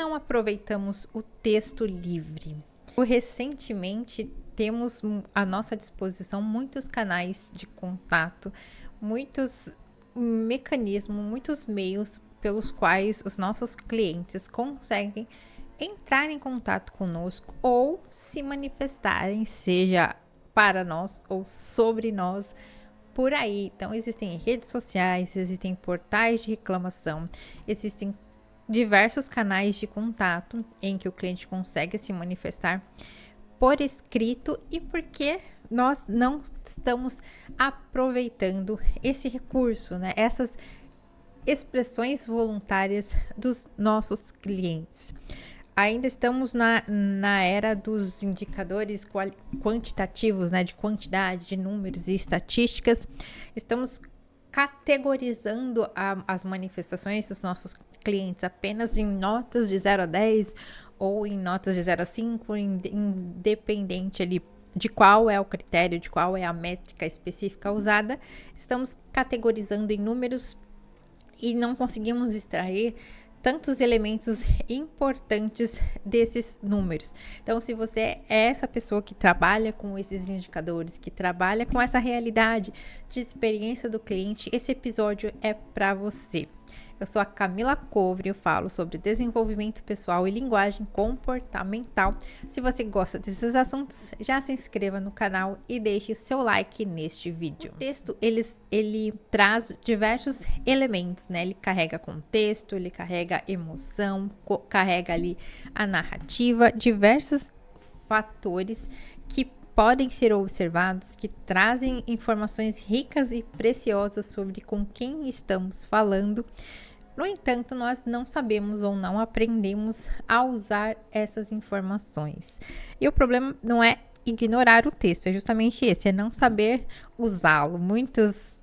não aproveitamos o texto livre? Recentemente temos à nossa disposição muitos canais de contato, muitos mecanismos, muitos meios pelos quais os nossos clientes conseguem entrar em contato conosco ou se manifestarem, seja para nós ou sobre nós, por aí. Então, existem redes sociais, existem portais de reclamação, existem diversos canais de contato em que o cliente consegue se manifestar por escrito e porque nós não estamos aproveitando esse recurso, né? Essas expressões voluntárias dos nossos clientes. Ainda estamos na era dos indicadores quantitativos, né, de quantidade, de números e estatísticas. Estamos categorizando as manifestações dos nossos clientes apenas em notas de 0 a 10 ou em notas de 0 a 5, independente ali de qual é o critério, de qual é a métrica específica usada. Estamos categorizando em números e não conseguimos extrair tantos elementos importantes desses números. Então, se você é essa pessoa que trabalha com esses indicadores, que trabalha com essa realidade de experiência do cliente, esse episódio é para você. Eu sou a Camila Covre, eu falo sobre desenvolvimento pessoal e linguagem comportamental. Se você gosta desses assuntos, já se inscreva no canal e deixe o seu like neste vídeo. O texto, ele traz diversos elementos, né? Ele carrega contexto, ele carrega emoção, carrega ali a narrativa, diversos fatores que podem ser observados, que trazem informações ricas e preciosas sobre com quem estamos falando. No entanto, nós não sabemos ou não aprendemos a usar essas informações. E o problema não é ignorar o texto, é justamente esse, é não saber usá-lo. Muitas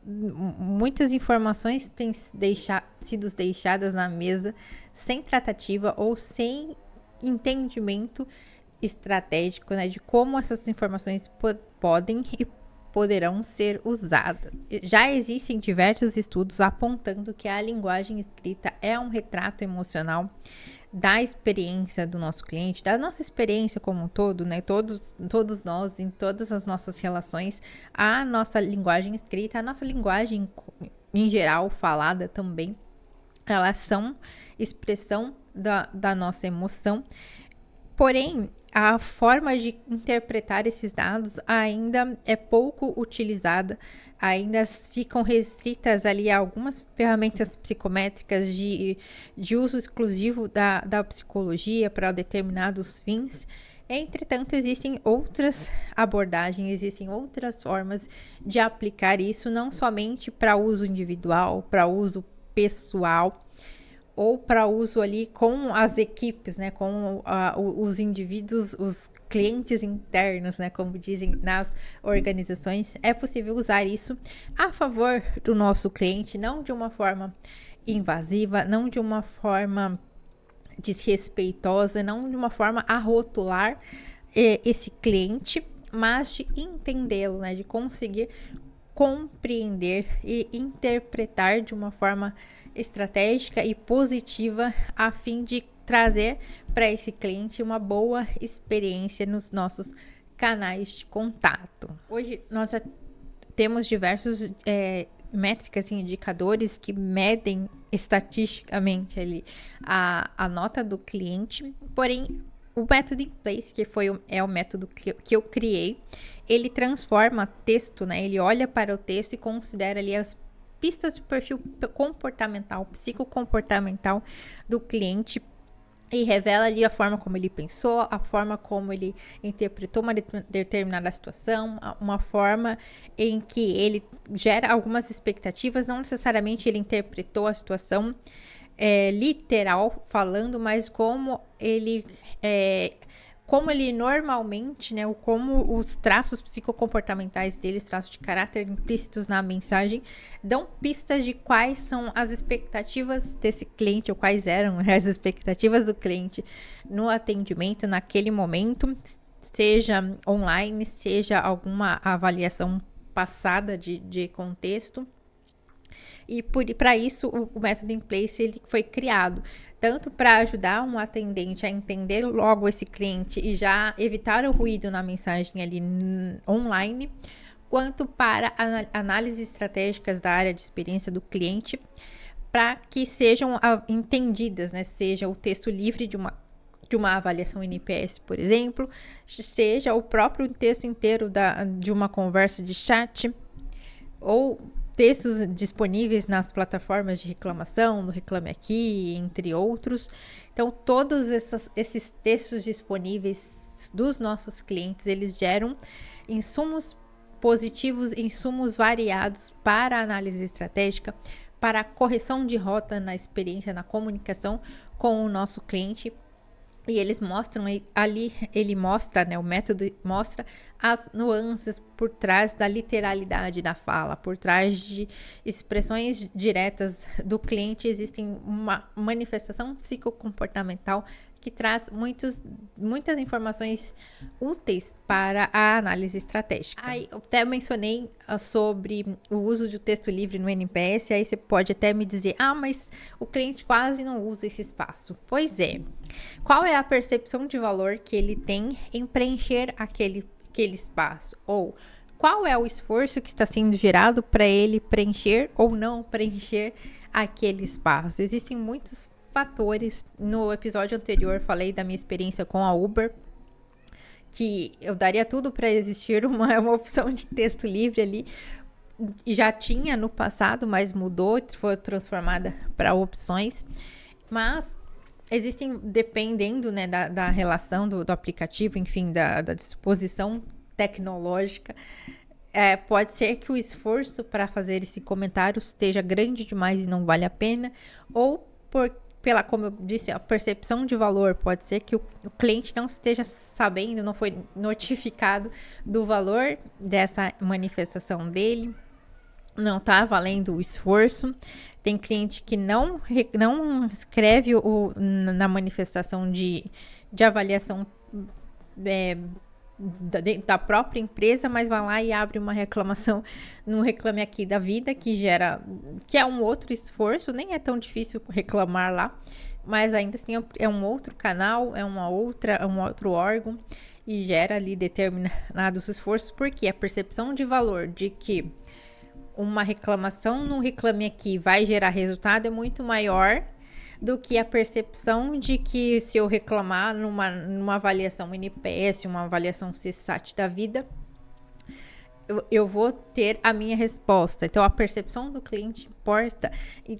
informações têm sido deixadas na mesa sem tratativa ou sem entendimento estratégico, né, de como essas informações podem e poderão ser usadas. Já existem diversos estudos apontando que a linguagem escrita é um retrato emocional da experiência do nosso cliente, da nossa experiência como um todo, né? Todos nós, em todas as nossas relações, a nossa linguagem escrita, a nossa linguagem em geral falada também, elas são expressão da nossa emoção. Porém, a forma de interpretar esses dados ainda é pouco utilizada, ainda ficam restritas ali a algumas ferramentas psicométricas de uso exclusivo da psicologia para determinados fins. Entretanto, existem outras abordagens, existem outras formas de aplicar isso, não somente para uso individual, para uso pessoal, ou para uso ali com as equipes, né, com os indivíduos, os clientes internos, né, como dizem nas organizações. É possível usar isso a favor do nosso cliente, não de uma forma invasiva, não de uma forma desrespeitosa, não de uma forma a rotular esse cliente, mas de entendê-lo, né, de conseguir compreender e interpretar de uma forma estratégica e positiva a fim de trazer para esse cliente uma boa experiência nos nossos canais de contato. Hoje nós já temos diversos métricas e indicadores que medem estatisticamente ali a nota do cliente, porém o método In Place, que é o método que eu criei, ele transforma texto, né? Ele olha para o texto e considera ali as pistas de perfil comportamental, psicocomportamental do cliente e revela ali a forma como ele pensou, a forma como ele interpretou uma determinada situação, uma forma em que ele gera algumas expectativas, não necessariamente ele interpretou a situação literal falando, mas como ele normalmente, né, como os traços psicocomportamentais dele, os traços de caráter implícitos na mensagem, dão pistas de quais são as expectativas desse cliente, ou quais eram as expectativas do cliente no atendimento naquele momento, seja online, seja alguma avaliação passada de contexto. E para isso o método In Place ele foi criado tanto para ajudar um atendente a entender logo esse cliente e já evitar o ruído na mensagem ali online, quanto para análises estratégicas da área de experiência do cliente, para que sejam entendidas, né? Seja o texto livre de uma avaliação NPS, por exemplo, seja o próprio texto inteiro de uma conversa de chat, ou textos disponíveis nas plataformas de reclamação, no Reclame Aqui, entre outros. Então, todos esses textos disponíveis dos nossos clientes, eles geram insumos positivos, insumos variados para a análise estratégica, para a correção de rota na experiência, na comunicação com o nosso cliente. E eles mostram ali, ele mostra, né, o método mostra as nuances por trás da literalidade da fala, por trás de expressões diretas do cliente, existem uma manifestação psicocomportamental que traz muitas informações úteis para a análise estratégica. Aí eu até mencionei sobre o uso de texto livre no NPS, aí você pode até me dizer, mas o cliente quase não usa esse espaço. Pois é, qual é a percepção de valor que ele tem em preencher aquele espaço? Ou qual é o esforço que está sendo gerado para ele preencher ou não preencher aquele espaço? Existem muitos fatores. No episódio anterior falei da minha experiência com a Uber, que eu daria tudo para existir uma opção de texto livre ali. Já tinha no passado, mas mudou, foi transformada para opções. Mas existem, dependendo, né, da relação do aplicativo, enfim, da disposição tecnológica, pode ser que o esforço para fazer esse comentário esteja grande demais e não vale a pena, ou como eu disse, a percepção de valor, pode ser que o cliente não esteja sabendo, não foi notificado do valor dessa manifestação dele, não está valendo o esforço. Tem cliente que não escreve na manifestação de avaliação da própria empresa, mas vai lá e abre uma reclamação no Reclame Aqui da Vida, que é um outro esforço, nem é tão difícil reclamar lá, mas ainda assim é um outro canal, é um outro órgão, e gera ali determinados esforços, porque a percepção de valor de que uma reclamação no Reclame Aqui vai gerar resultado é muito maior do que a percepção de que se eu reclamar numa avaliação NPS, uma avaliação CSAT da vida, eu vou ter a minha resposta. Então, a percepção do cliente importa, e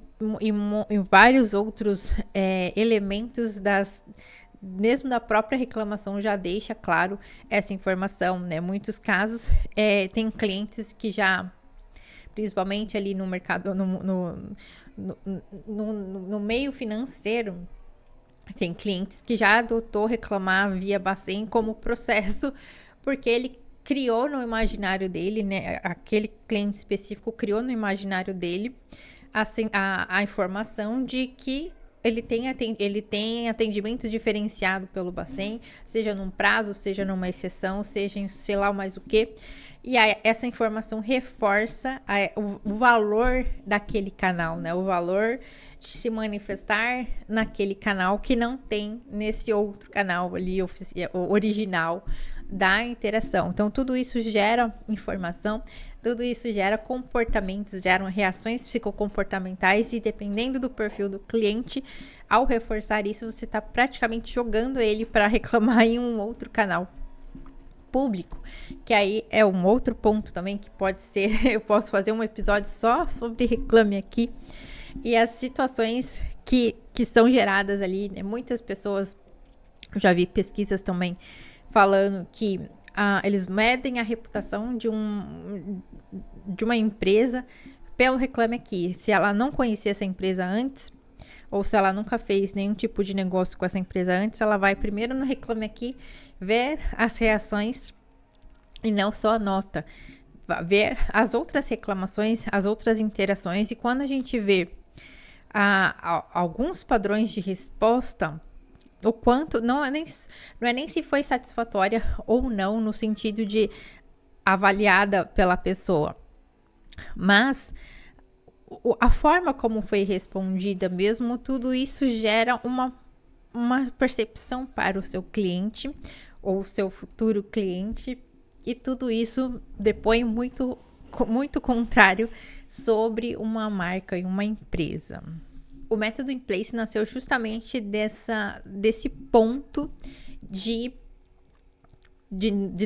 vários outros elementos mesmo da própria reclamação já deixa claro essa informação, né? Muitos casos tem clientes que já, principalmente ali no mercado, no meio financeiro, tem clientes que já adotou reclamar via Bacen como processo, porque ele criou no imaginário dele, né? Aquele cliente específico criou no imaginário dele a informação de que ele tem atendimento diferenciado pelo Bacen, seja num prazo, seja numa exceção, seja em sei lá mais o que. E aí, essa informação reforça o valor daquele canal, né? O valor de se manifestar naquele canal que não tem nesse outro canal ali, original da interação. Então, tudo isso gera informação, tudo isso gera comportamentos, geram reações psicocomportamentais, e dependendo do perfil do cliente, ao reforçar isso, você está praticamente jogando ele para reclamar em um outro canal público, que aí é um outro ponto também que pode ser, eu posso fazer um episódio só sobre Reclame Aqui, e as situações que são geradas ali, né? Muitas pessoas, eu já vi pesquisas também falando que eles medem a reputação de uma empresa pelo Reclame Aqui. Se ela não conhecia essa empresa antes, ou se ela nunca fez nenhum tipo de negócio com essa empresa antes, ela vai primeiro no Reclame Aqui ver as reações e não só a nota, ver as outras reclamações, as outras interações, e quando a gente vê alguns padrões de resposta, o quanto, não é nem se foi satisfatória ou não, no sentido de avaliada pela pessoa, mas a forma como foi respondida mesmo, tudo isso gera uma percepção para o seu cliente ou seu futuro cliente, e tudo isso depõe muito contrário sobre uma marca e uma empresa. O método In Place nasceu justamente desse ponto de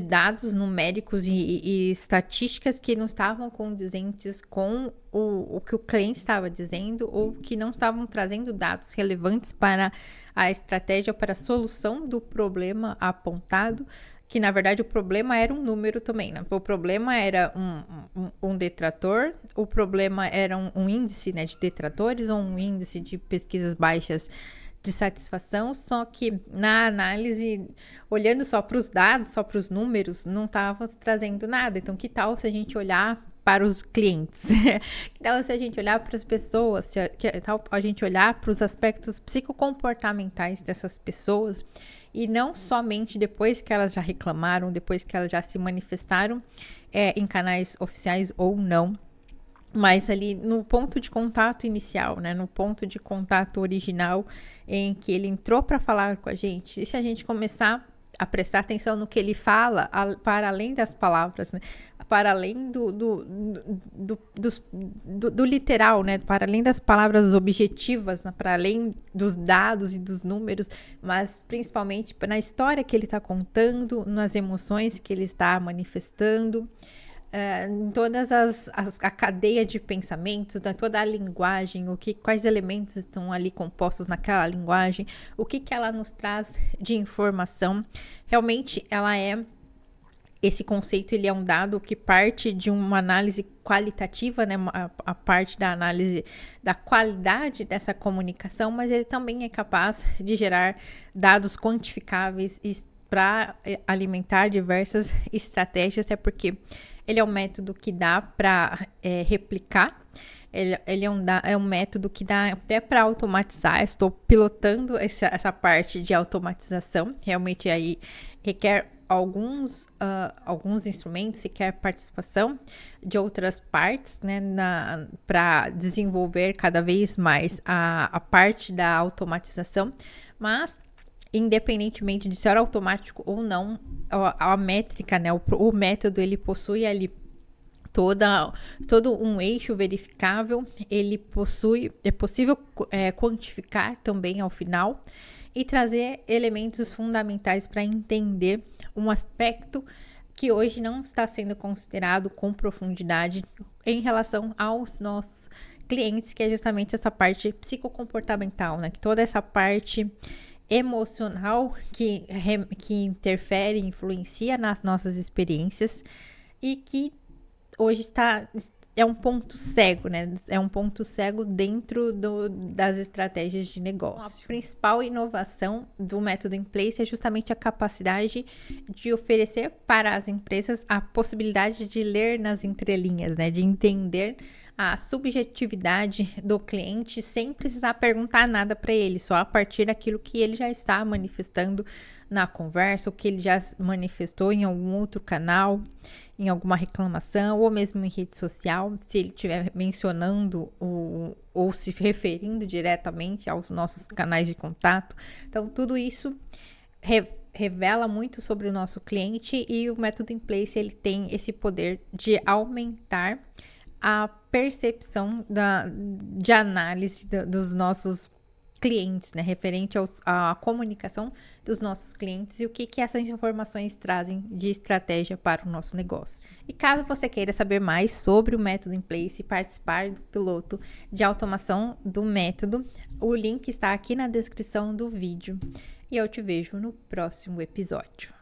dados numéricos e estatísticas que não estavam condizentes com o que o cliente estava dizendo, ou que não estavam trazendo dados relevantes para a estratégia, para a solução do problema apontado, que na verdade o problema era um número também, né? O problema era um detrator, o problema era um índice, né, de detratores, ou um índice de pesquisas baixas de satisfação, só que na análise, olhando só para os dados, só para os números, não estava trazendo nada. Então, que tal se a gente olhar para os clientes? Que tal se a gente olhar para as pessoas? Que tal a gente olhar para os aspectos psicocomportamentais dessas pessoas, e não somente depois que elas já reclamaram, depois que elas já se manifestaram em canais oficiais ou não, mas ali no ponto de contato inicial, né? No ponto de contato original, em que ele entrou para falar com a gente. E se a gente começar a prestar atenção no que ele fala, para além das palavras, né? Para além do literal, né? Para além das palavras objetivas, né? Para além dos dados e dos números, mas principalmente na história que ele está contando, nas emoções que ele está manifestando, em todas a cadeia de pensamentos, toda a linguagem, quais elementos estão ali compostos naquela linguagem, o que ela nos traz de informação. Realmente, esse conceito, ele é um dado que parte de uma análise qualitativa, né, a parte da análise da qualidade dessa comunicação, mas ele também é capaz de gerar dados quantificáveis para alimentar diversas estratégias, até porque ele é um método que dá para replicar. Ele é um método que dá até para automatizar. Estou pilotando essa parte de automatização. Realmente aí requer alguns instrumentos, requer participação de outras partes, né, para desenvolver cada vez mais a parte da automatização. Mas independentemente de ser automático ou não, a métrica, né, o método, ele possui ali todo um eixo verificável, é possível quantificar também ao final e trazer elementos fundamentais para entender um aspecto que hoje não está sendo considerado com profundidade em relação aos nossos clientes, que é justamente essa parte psicocomportamental, né, que toda essa parte emocional que interfere, influencia nas nossas experiências, e que hoje é um ponto cego, né? É um ponto cego dentro das estratégias de negócio. A principal inovação do método In Place é justamente a capacidade de oferecer para as empresas a possibilidade de ler nas entrelinhas, né? De entender a subjetividade do cliente sem precisar perguntar nada para ele, só a partir daquilo que ele já está manifestando na conversa, o que ele já manifestou em algum outro canal, em alguma reclamação, ou mesmo em rede social, se ele estiver mencionando ou se referindo diretamente aos nossos canais de contato. Então, tudo isso revela muito sobre o nosso cliente, e o método In Place, ele tem esse poder de aumentar a percepção de análise dos nossos clientes, né, referente à comunicação dos nossos clientes e o que essas informações trazem de estratégia para o nosso negócio. E caso você queira saber mais sobre o método In Place e participar do piloto de automação do método, o link está aqui na descrição do vídeo, e eu te vejo no próximo episódio.